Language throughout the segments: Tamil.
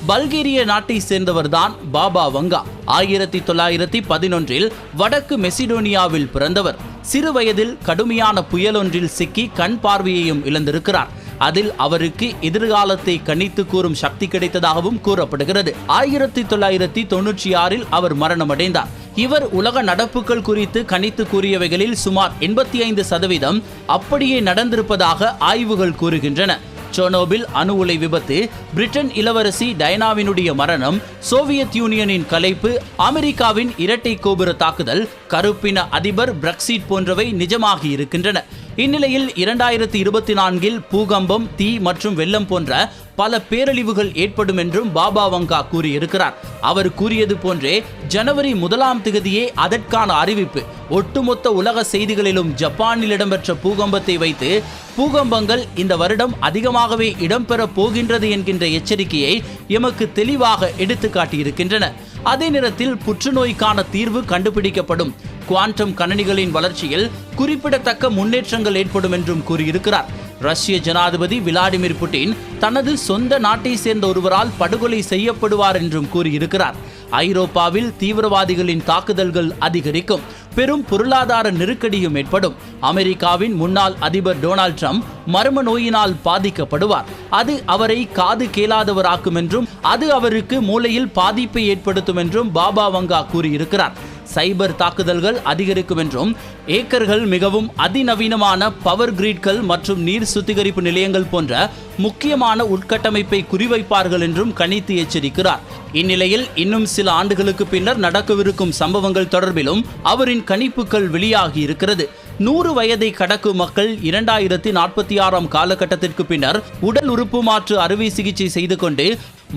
பல்கேரிய நாட்டை சேர்ந்தவர்தான் பாபா வங்கா. 1911 வடக்கு மெசிடோனியாவில் பிறந்தவர். சிறு வயதில் கடுமையான புயலொன்றில் சிக்கி கண் பார்வையையும் இழந்திருக்கிறார். அதில் அவருக்கு எதிர்காலத்தை கணித்து கூறும் சக்தி கிடைத்ததாகவும் கூறப்படுகிறது. 1996 அவர் மரணமடைந்தார். இவர் உலக நடப்புகள் குறித்து கணித்து கூறியவைகளில் சுமார் 85% அப்படியே நடந்திருப்பதாக ஆய்வுகள் கூறுகின்றன. சோனோபில் அணு உலை விபத்து, பிரிட்டன் இளவரசி டயனாவினுடைய மரணம், சோவியத் யூனியனின் கலைப்பு, அமெரிக்காவின் இரட்டை கோபுர தாக்குதல், கருப்பின அதிபர் பிரெக்சிட் போன்றவை நிஜமாகி இருக்கின்றன. இந்நிலையில் 2024 பூகம்பம், தீ மற்றும் வெள்ளம் போன்ற பல பேரழிவுகள் ஏற்படும் என்றும் பாபா வங்கா கூறியிருக்கிறார். அவர் கூறியது போன்றே ஜனவரி 1 அதற்கான அறிவிப்பு. ஒட்டுமொத்த உலக செய்திகளிலும் ஜப்பானில் இடம்பெற்ற பூகம்பத்தை வைத்து பூகம்பங்கள் இந்த வருடம் அதிகமாகவே இடம்பெற போகின்றது என்கின்ற எச்சரிக்கையை எமக்கு தெளிவாக எடுத்து காட்டியிருக்கின்றன. அதே நேரத்தில் புற்றுநோய்க்கான தீர்வு கண்டுபிடிக்கப்படும், குவாண்டம் கணனிகளின் வளர்ச்சியில் குறிப்பிடத்தக்க முன்னேற்றங்கள் ஏற்படும் என்றும் கூறியிருக்கிறார். ரஷ்ய ஜனாதிபதி விளாடிமிர் புட்டின் தனது சொந்த நாட்டை சேர்ந்த ஒருவரால் படுகொலை செய்யப்படுவார் என்றும் கூறியிருக்கிறார். ஐரோப்பாவில் தீவிரவாதிகளின் தாக்குதல்கள் அதிகரிக்கும், பெரும் பொருளாதார நெருக்கடியும் ஏற்படும். அமெரிக்காவின் முன்னாள் அதிபர் டொனால்ட் ட்ரம்ப் மர்ம நோயினால் பாதிக்கப்படுவார். அது அவரை காது கேளாதவராக்கும் என்றும் அது அவருக்கு மூளையில் பாதிப்பை ஏற்படுத்தும் என்றும் பாபா வங்கா கூறியிருக்கிறார். சைபர் தாக்குதல்கள் அதிகரிக்கும் என்றும் ஏக்கர்கள் மிகவும் அதிநவீனமான பவர் கிரிட்கள் மற்றும் நீர் சுத்திகரிப்பு நிலையங்கள் போன்ற முக்கியமான உட்கட்டமைப்பை குறிவைப்பார்கள் என்றும் கணித்து எச்சரிக்கிறார். இந்நிலையில் இன்னும் சில ஆண்டுகளுக்கு பின்னர் நடக்கவிருக்கும் சம்பவங்கள் தொடர்பிலும் அவரின் கணிப்புகள் வெளியாகி இருக்கிறது. 100 வயதை கடக்கும் மக்கள் 2046 காலகட்டத்திற்கு பின்னர் உடல் உறுப்பு மாற்று அறுவை சிகிச்சை செய்து கொண்டு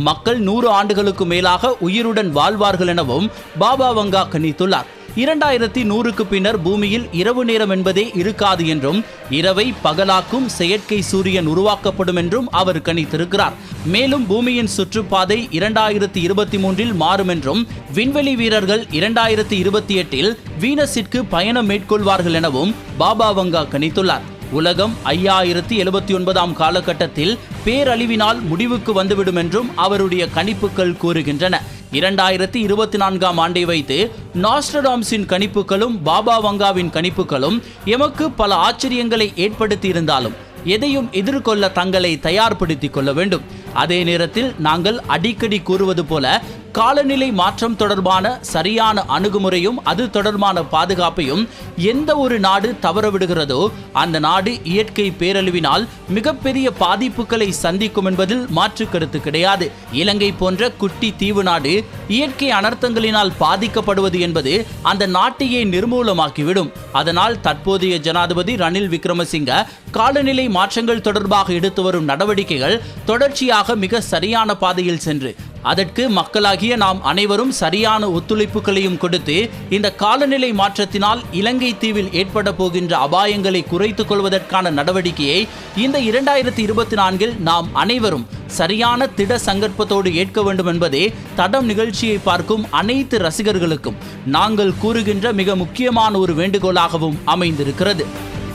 மக்கள் 100 ஆண்டுகளுக்கு மேலாக உயிருடன் வாழ்வார்கள் எனவும் பாபா வங்கா கணித்துள்ளார். 2100க்கு பின்னர் பூமியில் இரவு நேரம் என்பதே இருக்காது என்றும் இரவை பகலாக்கும் செயற்கை சூரியன் உருவாக்கப்படும் என்றும் அவர் கணித்திருக்கிறார். மேலும் பூமியின் சுற்றுப்பாதை 2023 மாறும் என்றும் விண்வெளி வீரர்கள் 2028 வீனஸிற்கு பயணம் மேற்கொள்வார்கள் எனவும் பாபா வங்கா கணித்துள்ளார். உலகம் 5079 காலகட்டத்தில் பேரழிவினால் முடிவுக்கு வந்துவிடும் என்றும் அவருடைய கணிப்புகள் கூறுகின்றன. 2024 ஆண்டை வைத்து நாஸ்ட்ரடாம்ஸின் கணிப்புகளும் பாபா வங்காவின் கணிப்புகளும் எமக்கு பல ஆச்சரியங்களை ஏற்படுத்தி இருந்தாலும் எதையும் எதிர்கொள்ள தங்களை தயார்படுத்திக் கொள்ள வேண்டும். அதே நேரத்தில் நாங்கள் அடிக்கடி கூறுவது போல காலநிலை மாற்றம் தொடர்பான சரியான அணுகுமுறையும் அது தொடர்பான பாதுகாப்பையும் எந்த ஒரு நாடு தவறவிடுகிறதோ அந்த நாடு இயற்கை பேரழிவினால் மிகப்பெரிய பாதிப்புகளை சந்திக்கும் என்பதில் மாற்று கருத்து கிடையாது. இலங்கை போன்ற குட்டி தீவு நாடு இயற்கை அனர்த்தங்களினால் பாதிக்கப்படுவது என்பது அந்த நாட்டையே நிர்மூலமாக்கிவிடும். அதனால் தற்போதைய ஜனாதிபதி ரணில் விக்ரமசிங்க காலநிலை மாற்றங்கள் தொடர்பாக எடுத்து வரும் நடவடிக்கைகள் தொடர்ச்சியாக மிக சரியான பாதையில் சென்று அதற்கு மக்களாகிய நாம் அனைவரும் சரியான ஒத்துழைப்புகளையும் கொடுத்து இந்த காலநிலை மாற்றத்தினால் இலங்கை தீவில் ஏற்பட போகின்ற அபாயங்களை குறைத்துக் கொள்வதற்கான நடவடிக்கையை இந்த 2024 நாம் அனைவரும் சரியான திட சங்கற்பத்தோடு ஏற்க வேண்டும் என்பதே தடம் நிகழ்ச்சியை பார்க்கும் அனைத்து ரசிகர்களுக்கும் நாங்கள் கூறுகின்ற மிக முக்கியமான ஒரு வேண்டுகோளாகவும் அமைந்திருக்கிறது.